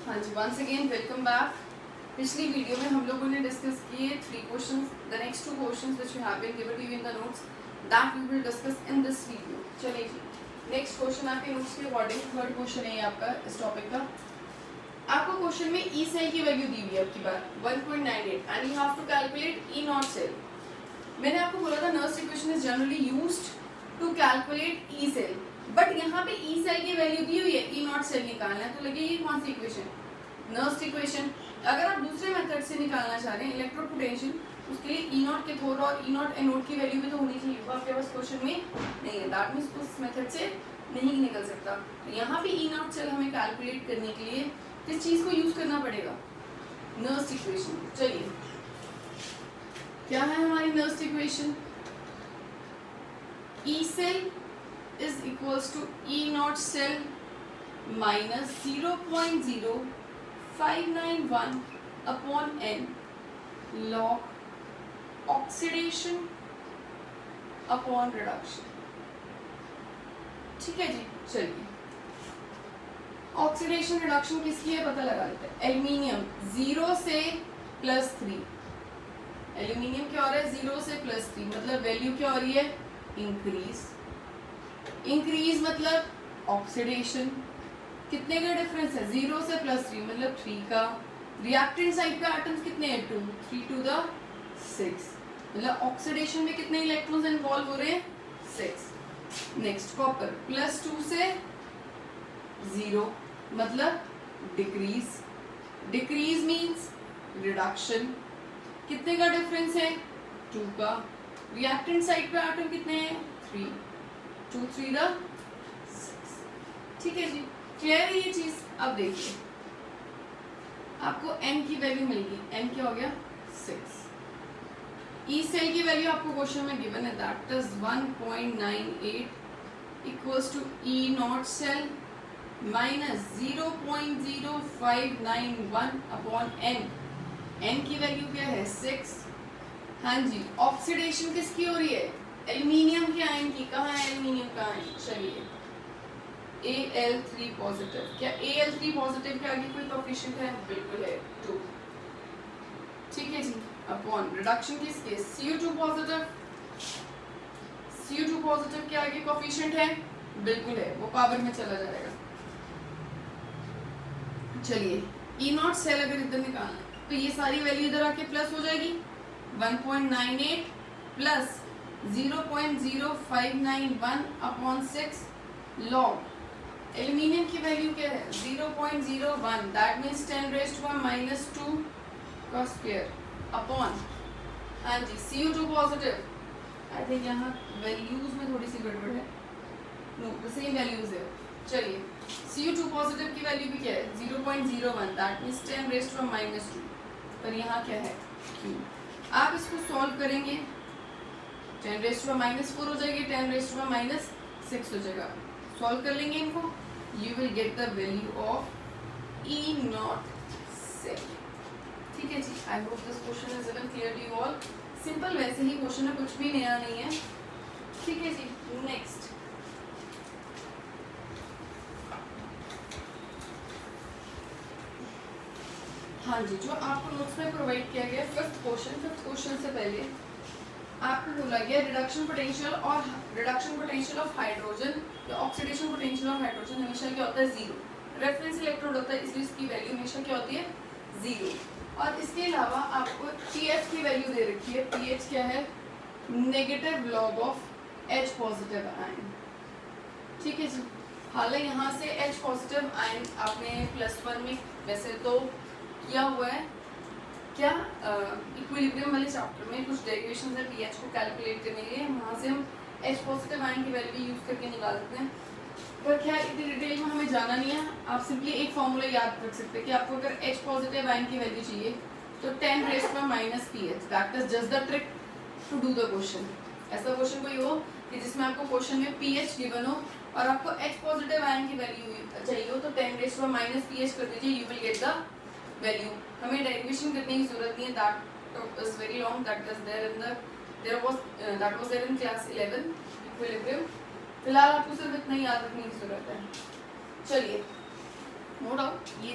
हाँ जी, once again welcome back. पिछली वीडियो में हम लोगों ने डिस्कस किए 3 questions. The next 2 questions which we have been given to you in the notes that we will discuss in this video. चलिए जी, नेक्स्ट क्वेश्चन आपके नोट्स के अकॉर्डिंग थर्ड क्वेश्चन है आपका इस टॉपिक का। आपको क्वेश्चन में ई सेल की वैल्यू दी हुई है आपकी बार 1.98 and you have to calculate E not cell. मैंने आपको बोला था Nernst equation is generally used to calculate E cell, but यहाँ पे ई सेल की वैल्यू दी हुई है, ई नॉट सेल निकालना है, तो लगेगी कौन सी इक्वेशन? Nernst equation. अगर आप दूसरे मेथड से निकालना चाह रहे हैं इलेक्ट्रोपोटेंशियल, उसके लिए ई नॉट कैथोड और ई नॉट एनोड की वैल्यू भी तो होनी चाहिए, वो आपके पास क्वेश्चन में नहीं है। दैट मीन्स उस मेथड से नहीं निकल सकता। तो यहाँ पे ई नॉट सेल हमें कैलकुलेट करने के लिए किस चीज़ को यूज करना पड़ेगा? Nernst equation. चलिए, क्या है हमारी Nernst equation? E cell is equals to E naught cell minus 0.0591 upon N log oxidation upon reduction। ठीक है जी, चलिए ऑक्सीडेशन रिडक्शन किसकी है पता लगा लेते हैं। एल्यूमिनियम 0 से +3, एल्यूमिनियम क्या हो रहा है 0 से +3, मतलब वैल्यू क्या हो रही है? इंक्रीज। इंक्रीज मतलब ऑक्सीडेशन। कितने का डिफरेंस है? 0 से +3 मतलब 3 का। रिएक्टेंट साइड पे एटम्स कितने हैं? 2, 3 to the 6, मतलब ऑक्सीडेशन में कितने इलेक्ट्रॉन्स इन्वॉल्व हो रहे हैं? 6। नेक्स्ट कॉपर +2 से 0 मतलब डिक्रीज। Decrease means reduction. कितने का डिफरेंस है? 2 का। रिएक्टेंट साइड पे एटम कितने हैं? 3, 2 3 the 6। ठीक है जी, क्लियर है ये चीज। अब देखिए आपको n की वैल्यू मिलेगी, n क्या हो गया? 6। ई सेल की वैल्यू आपको क्वेश्चन में गिवन है, that is 1.98 equals to E not cell minus 0.0591 upon n। n की वैल्यू क्या है? 6। हाँ जी, ऑक्सीडेशन किसकी हो रही है? एल्यूमिनियम की आयन की। कहाँ है एल्यूमिनियम का आयन? चलिए Al3 पॉजिटिव। क्या Al3 पॉजिटिव के आगे कोई कोफिशिएंट है? बिल्कुल है, 2। ठीक है जी, अपॉन रिडक्शन किसके? Cu2 positive. Cu2 पॉजिटिव के आगे कोफिशिएंट है? बिल्कुल है, वो पावर में चला जाएगा। चलिए ई नॉट सेल अगर इधर निकालना तो ये सारी वैल्यू इधर आके प्लस हो जाएगी। 1.98 प्लस 0.0591 अपॉन 6 लॉग एल्यूमिनियम की वैल्यू क्या है? 0.01, दैट मीन्स 10⁻⁻² का स्क्वायर अपॉन, हाँ जी, Cu2 पॉजिटिव। आई थिंक यहाँ वैल्यूज में थोड़ी सी गड़बड़ है, नो द सेम वैल्यूज है। चलिए Cu2 पॉजिटिव की वैल्यू भी क्या है? 0.01, दैट मीन्स 10⁻², पर यहाँ क्या है? Q। आप इसको सॉल्व करेंगे, 10⁻⁻4 हो जाएगी, 10⁻⁻6 हो जाएगा। सॉल्व कर लेंगे इनको, you will get the value of E not cell. ठीक है जी, I hope this question is even clear to you all. Simple वैसे ही क्वेश्चन है, कुछ भी नया नहीं है। ठीक है जी, नेक्स्ट हाँ जी, जो आपको नोट्स में प्रोवाइड किया गया फिफ्थ क्वेश्चन से पहले आपको बोला गया रिडक्शन पोटेंशियल और रिडक्शन पोटेंशियल ऑफ हाइड्रोजन या ऑक्सीडेशन पोटेंशियल ऑफ हाइड्रोजन हमेशा क्या होता है? 0। रेफरेंस इलेक्ट्रोड होता है, इसलिए इसकी वैल्यू हमेशा क्या होती है? 0। और इसके अलावा आपको pH की वैल्यू दे रखी है। pH क्या है? Negative log of H positive ion. ठीक है जी, हालांकि यहाँ से H पॉजिटिव आयन आपने +1 में वैसे तो किया हुआ है। क्या इक्विलिब्रियम वाले चैप्टर में कुछ डेरिवेशंस है pH को कैलकुलेट करने के लिए, वहाँ से हम H पॉजिटिव आयन की वैल्यू यूज करके निकाल सकते हैं। पर खैर इतनी डिटेल में हमें जाना नहीं है, आप सिंपली एक फॉर्मूला याद रख सकते हैं कि आपको अगर H पॉजिटिव आयन की वैल्यू चाहिए तो 10⁻⁻pH, that is just the trick to do the question. ऐसा क्वेश्चन कोई हो कि जिसमें आपको क्वेश्चन में pH गिवन हो और आपको H पॉजिटिव आयन की वैल्यू चाहिए हो तो 10⁻⁻pH कर दीजिए, you will get the value. हमें डेरिवेशन करने की जरूरत नहीं है, that is very long, that was there in class 11 equilibrium. फिलहाल आपको सिर्फ इतना ही याद रखने की जरूरत है। चलिए नो डाउट ये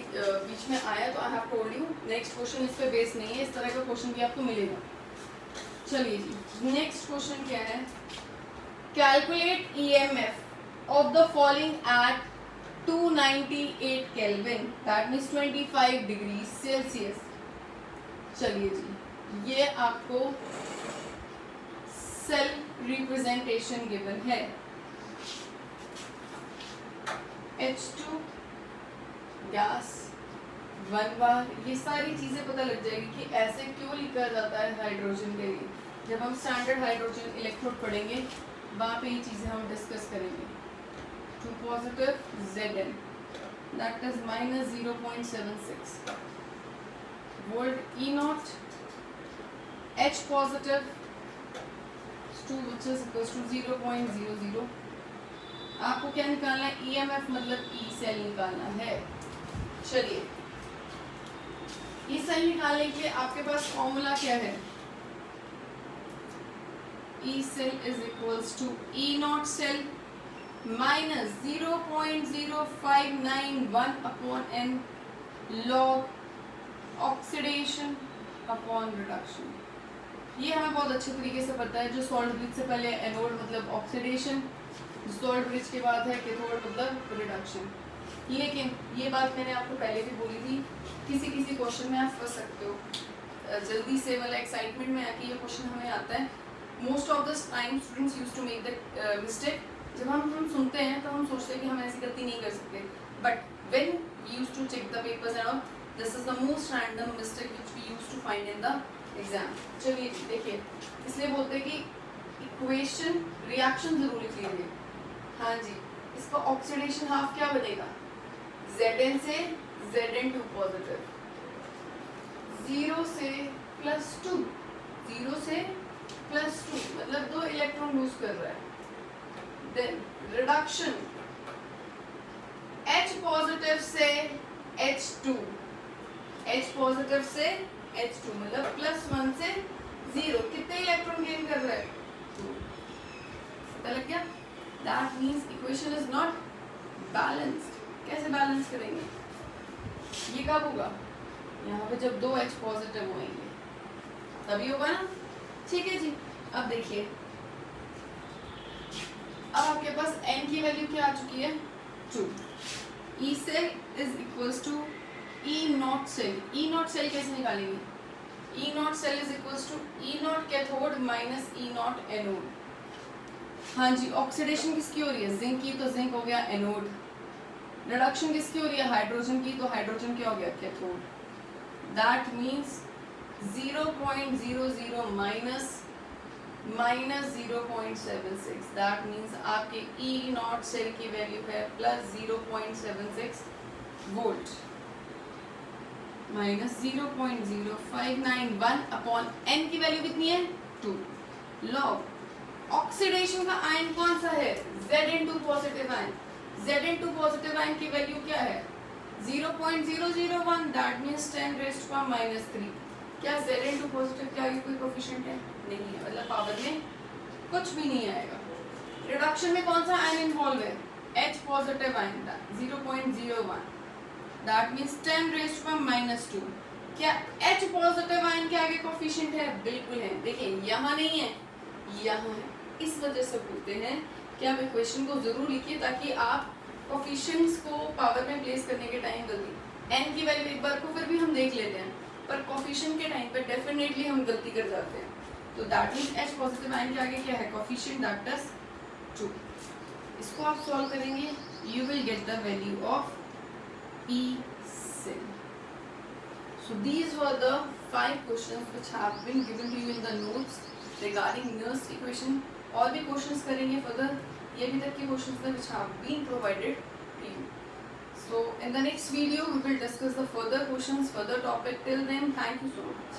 बीच में आया तो I have told you next question इस पे बेस नहीं है, इस तरह का क्वेश्चन भी आपको मिलेगा। चलिए जी नेक्स्ट क्वेश्चन क्या है, calculate EMF of the following at 298 kelvin that means 25 degree Celsius. चलिए जी ये आपको सेल रिप्रेजेंटेशन गिवन है, H2 गैस 1 बार, ये सारी चीजें पता लग जाएगी कि ऐसे क्यों लिखा जाता है हाइड्रोजन के लिए। जब हम स्टैंडर्ड हाइड्रोजन इलेक्ट्रोड पढ़ेंगे वहाँ पे ये चीजें हम डिस्कस करेंगे। 2 positive Zn that is minus 0.76 volt E0, H positive 2 which is equals to 0.00। आपको क्या निकालना है, EMF मतलब E सेल निकालना है। चलिए E सेल निकालने के लिए आपके पास फॉर्मूला क्या है, E cell is equals to E naught cell minus 0.0591 upon n log oxidation upon reduction। ये हमें बहुत अच्छे तरीके से पता है। जो सॉल्ट ब्रिज से पहले एनोड मतलब ऑक्सीडेशन, सॉल्ट ब्रिज के बाद है कैथोड मतलब रिडक्शन। लेकिन ये बात मैंने आपको पहले भी बोली थी, किसी किसी क्वेश्चन में आप फंस सकते हो जल्दी से, मतलब एक्साइटमेंट में आके ये क्वेश्चन हमें आता है। Most of the time students use to make the mistake, जब हम सुनते हैं तो हम सोचते हैं कि हम ऐसी गलती नहीं कर सकते, but when we use to check the papers and all this is the most random mistake which we use to find in the exam. चलिए देखिए, इसलिए बोलते हैं कि इक्वेशन रिएक्शन जरूर लिख लीजिए। हाँ जी, इसका ऑक्सीडेशन हाफ क्या बनेगा, Zn से Zn2 पॉजिटिव, 0 से +2, 0 से +2 मतलब 2 इलेक्ट्रॉन लूज कर रहा है। देन रिडक्शन H पॉजिटिव से H2, H पॉजिटिव से H2 मतलब +1 से 0, कितने इलेक्ट्रॉन गेन कर रहा है, 2। पता लग गया? That means equation is not balanced। कैसे बैलेंस करेंगे, ये कब होगा, यहाँ पे जब 2 H पॉजिटिव होंगे तभी होगा ना। ठीक है जी, अब देखिए अब आपके पास n की वैल्यू क्या आ चुकी है, 2। E cell is equals to E nought cell. E nought cell कैसे निकालेंगे, E nought cell is equals to E nought cathode minus E nought anode. हाँ जी, ऑक्सीडेशन किसकी हो रही है, जिंक की, तो जिंक हो गया एनोड। रिडक्शन किसकी हो रही है, हाइड्रोजन की, तो हाइड्रोजन क्या हो गया, cathode. That means 0.00 minus -0.76, that means आपके E नॉट सेल की वैल्यू है +0.76 वोल्ट माइनस 0.0591 अपॉन n की वैल्यू कितनी है, 2 लॉग ऑक्सीडेशन का आयन कौन सा है, Zn2 positive ion. Zn2 positive ion की वैल्यू क्या है, 0.001, दैट मीन्स 10⁻³ क्या Zn2 पॉजिटिव क्या कोई कोफिशिएंट है, नहीं है, मतलब पावर में कुछ भी नहीं आएगा। रिडक्शन में कौन सा आयन इन्वॉल्व है, H positive ion, 0.01, that means 10⁻²। क्या H पॉजिटिव आयन के आगे कोफिशिएंट है, बिल्कुल है। देखिए यहाँ नहीं है, यहाँ है। इस वजह से बोलते हैं कि आप इक्वेशन को जरूर लिखिए ताकि आप कोफिशिएंट्स को पावर में प्लेस करने के टाइम गलती, n की वैल्यू एक बार को फिर भी हम देख लेते हैं, पर कोफिशिएंट के टाइम पे डेफिनेटली हम गलती कर जाते हैं। तो that means H positive ion के आगे क्या है, कोफिशिएंट, दैट इज 2। इसको आप सॉल्व करेंगे, you will get the value of E cell। So these were the 5 questions which have been given to you in the notes regarding Nernst equation। और भी questions करेंगे फर्दर, ये अभी तक के क्वेश्चंस हैं which have been provided to you। So in the next video we will discuss the further questions, further topic। Till then, thank you so much।